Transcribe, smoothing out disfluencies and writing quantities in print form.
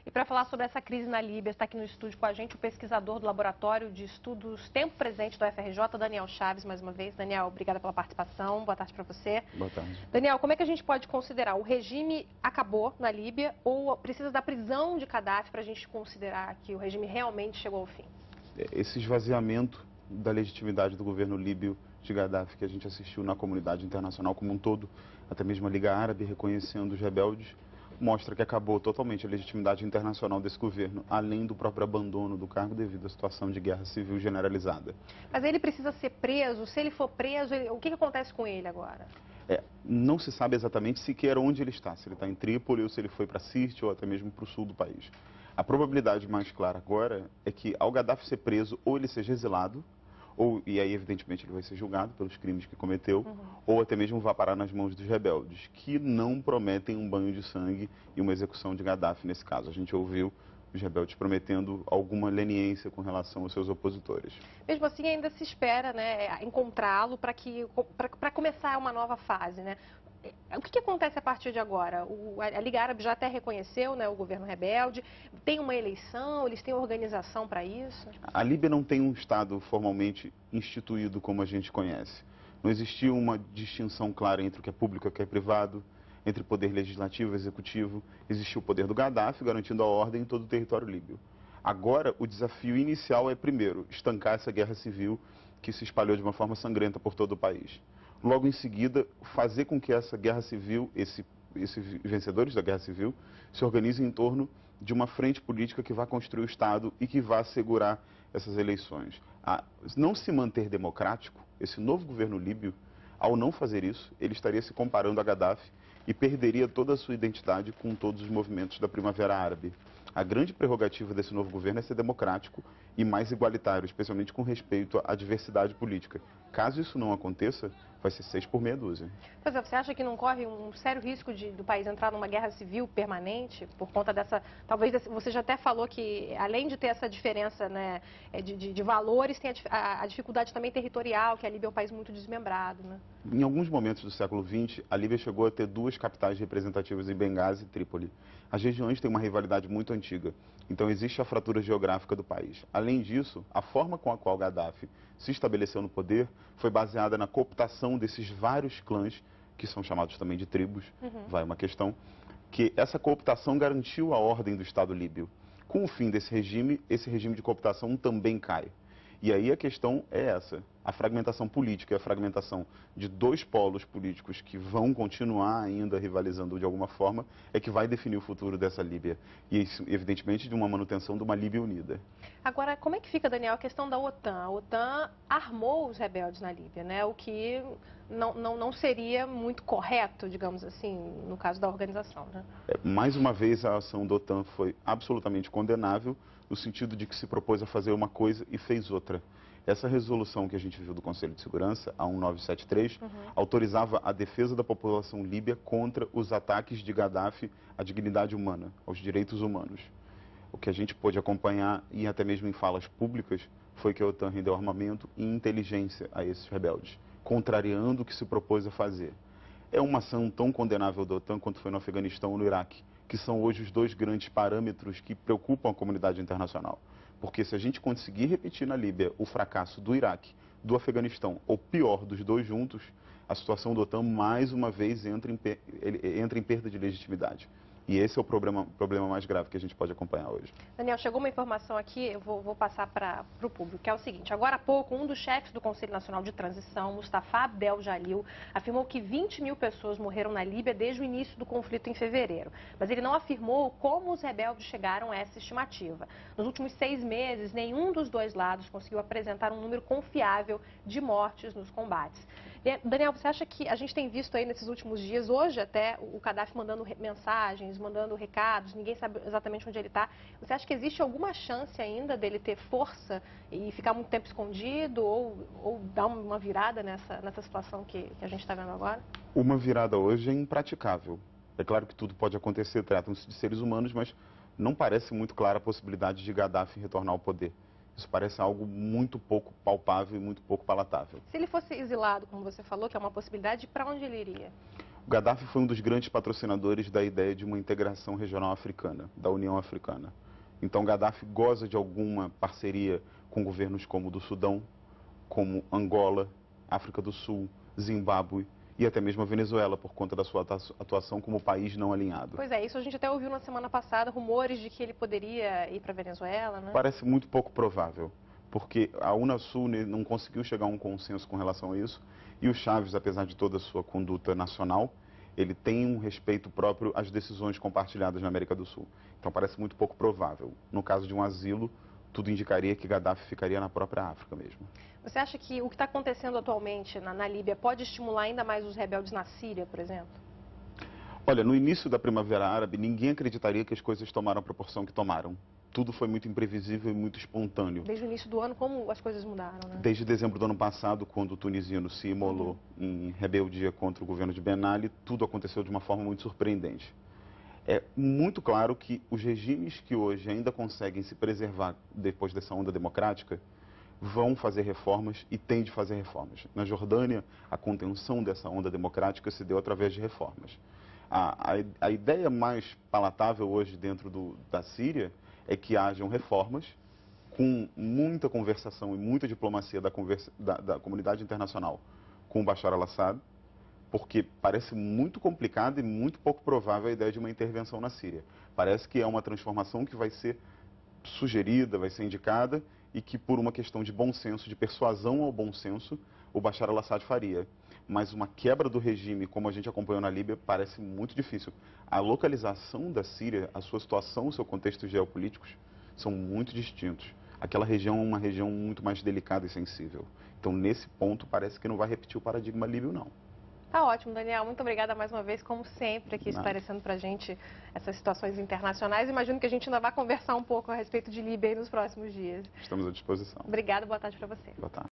E para falar sobre essa crise na Líbia, está aqui no estúdio com a gente o pesquisador do Laboratório de Estudos Tempo Presente do UFRJ, Daniel Chaves, mais uma vez. Daniel, obrigada pela participação. Boa tarde para você. Boa tarde. Daniel, como é que a gente pode considerar? O regime acabou na Líbia ou precisa da prisão de Gaddafi para a gente considerar que o regime realmente chegou ao fim? Esse esvaziamento da legitimidade do governo líbio de Gaddafi que a gente assistiu na comunidade internacional como um todo, até mesmo a Liga Árabe reconhecendo os rebeldes, mostra que acabou totalmente a legitimidade internacional desse governo, além do próprio abandono do cargo devido à situação de guerra civil generalizada. Mas ele precisa ser preso? Se ele for preso, o que acontece com ele agora? Não se sabe exatamente sequer onde ele está, se ele está em Trípoli ou se ele foi para Sirte ou até mesmo para o sul do país. A probabilidade mais clara agora é que ao Gaddafi ser preso, ou ele seja exilado, e aí evidentemente ele vai ser julgado pelos crimes que cometeu, ou até mesmo vá parar nas mãos dos rebeldes, que não prometem um banho de sangue e uma execução de Gaddafi nesse caso. A gente ouviu os rebeldes prometendo alguma leniência com relação aos seus opositores. Mesmo assim, ainda se espera, né, encontrá-lo para começar uma nova fase, né? O que acontece a partir de agora? A Liga Árabe já até reconheceu, né, o governo rebelde, tem uma eleição, eles têm organização para isso? A Líbia não tem um Estado formalmente instituído como a gente conhece. Não existia uma distinção clara entre o que é público e o que é privado, entre poder legislativo e executivo. Existia o poder do Gaddafi garantindo a ordem em todo o território líbio. Agora, o desafio inicial é, primeiro, estancar essa guerra civil que se espalhou de uma forma sangrenta por todo o país. Logo em seguida, fazer com que essa guerra civil, esses vencedores da guerra civil, se organizem em torno de uma frente política que vá construir o Estado e que vá assegurar essas eleições. Não se manter democrático, esse novo governo líbio, ao não fazer isso, ele estaria se comparando a Gaddafi e perderia toda a sua identidade com todos os movimentos da Primavera Árabe. A grande prerrogativa desse novo governo é ser democrático e mais igualitário, especialmente com respeito à diversidade política. Caso isso não aconteça, vai ser 6 por meia dúzia. Pois é, você acha que não corre um sério risco do país entrar numa guerra civil permanente por conta dessa... você já até falou que, além de ter essa diferença, né, de valores, tem a dificuldade também territorial, que a Líbia é um país muito desmembrado, né? Em alguns momentos do século XX, a Líbia chegou a ter 2 capitais representativas em Benghazi e Trípoli. As regiões têm uma rivalidade muito antiga, então existe a fratura geográfica do país. Além disso, a forma com a qual Gaddafi se estabeleceu no poder foi baseada na cooptação desses vários clãs, que são chamados também de tribos, vai uma questão, que essa cooptação garantiu a ordem do Estado líbio. Com o fim desse regime, esse regime de cooptação também cai. E aí a questão é essa, a fragmentação política e a fragmentação de 2 polos políticos que vão continuar ainda rivalizando de alguma forma, é que vai definir o futuro dessa Líbia. E isso, evidentemente, de uma manutenção de uma Líbia unida. Agora, como é que fica, Daniel, a questão da OTAN? A OTAN armou os rebeldes na Líbia, né? O que não seria muito correto, digamos assim, no caso da organização, né? Mais uma vez, a ação da OTAN foi absolutamente condenável, no sentido de que se propôs a fazer uma coisa e fez outra. Essa resolução que a gente viu do Conselho de Segurança, a 1973, autorizava a defesa da população líbia contra os ataques de Gaddafi à dignidade humana, aos direitos humanos. O que a gente pôde acompanhar, e até mesmo em falas públicas, foi que a OTAN rendeu armamento e inteligência a esses rebeldes, contrariando o que se propôs a fazer. É uma ação tão condenável da OTAN quanto foi no Afeganistão ou no Iraque, que são hoje os 2 grandes parâmetros que preocupam a comunidade internacional. Porque se a gente conseguir repetir na Líbia o fracasso do Iraque, do Afeganistão, ou pior, dos 2 juntos, a situação da OTAN mais uma vez entra em perda de legitimidade. E esse é o problema mais grave que a gente pode acompanhar hoje. Daniel, chegou uma informação aqui, eu vou passar para o público, que é o seguinte. Agora há pouco, um dos chefes do Conselho Nacional de Transição, Mustafa Abdel Jalil, afirmou que 20 mil pessoas morreram na Líbia desde o início do conflito em fevereiro. Mas ele não afirmou como os rebeldes chegaram a essa estimativa. Nos últimos 6 meses, nenhum dos 2 lados conseguiu apresentar um número confiável de mortes nos combates. Daniel, você acha que a gente tem visto aí nesses últimos dias, hoje até, o Gaddafi mandando mensagens, mandando recados, ninguém sabe exatamente onde ele está. Você acha que existe alguma chance ainda dele ter força e ficar muito tempo escondido ou dar uma virada nessa situação que a gente está vendo agora? Uma virada hoje é impraticável. É claro que tudo pode acontecer, tratam-se de seres humanos, mas não parece muito clara a possibilidade de Gaddafi retornar ao poder. Isso parece algo muito pouco palpável e muito pouco palatável. Se ele fosse exilado, como você falou, que é uma possibilidade, para onde ele iria? O Gaddafi foi um dos grandes patrocinadores da ideia de uma integração regional africana, da União Africana. Então, Gaddafi goza de alguma parceria com governos como o do Sudão, como Angola, África do Sul, Zimbábue e até mesmo a Venezuela, por conta da sua atuação como país não alinhado. Pois é, isso a gente até ouviu na semana passada, rumores de que ele poderia ir para a Venezuela, né? Parece muito pouco provável, porque a Unasul não conseguiu chegar a um consenso com relação a isso, e o Chávez, apesar de toda a sua conduta nacional, ele tem um respeito próprio às decisões compartilhadas na América do Sul. Então parece muito pouco provável. No caso de um asilo, tudo indicaria que Gaddafi ficaria na própria África mesmo. Você acha que o que está acontecendo atualmente na Líbia pode estimular ainda mais os rebeldes na Síria, por exemplo? Olha, no início da Primavera Árabe, ninguém acreditaria que as coisas tomaram a proporção que tomaram. Tudo foi muito imprevisível e muito espontâneo. Desde o início do ano, como as coisas mudaram, né? Desde dezembro do ano passado, quando o tunisino se imolou em rebeldia contra o governo de Ben Ali, tudo aconteceu de uma forma muito surpreendente. É muito claro que os regimes que hoje ainda conseguem se preservar depois dessa onda democrática vão fazer reformas e têm de fazer reformas. Na Jordânia, a contenção dessa onda democrática se deu através de reformas. A ideia mais palatável hoje dentro da Síria é que hajam reformas com muita conversação e muita diplomacia da comunidade internacional com o Bashar al-Assad, porque parece muito complicado e muito pouco provável a ideia de uma intervenção na Síria. Parece que é uma transformação que vai ser sugerida, vai ser indicada e que por uma questão de bom senso, de persuasão ao bom senso, o Bashar al-Assad faria. Mas uma quebra do regime, como a gente acompanhou na Líbia, parece muito difícil. A localização da Síria, a sua situação, o seu contexto geopolíticos são muito distintos. Aquela região é uma região muito mais delicada e sensível. Então, nesse ponto, parece que não vai repetir o paradigma líbio, não. Tá ótimo, Daniel. Muito obrigada mais uma vez, como sempre, aqui esclarecendo pra gente essas situações internacionais. Imagino que a gente ainda vai conversar um pouco a respeito de Líbia aí nos próximos dias. Estamos à disposição. Obrigada, boa tarde para você. Boa tarde.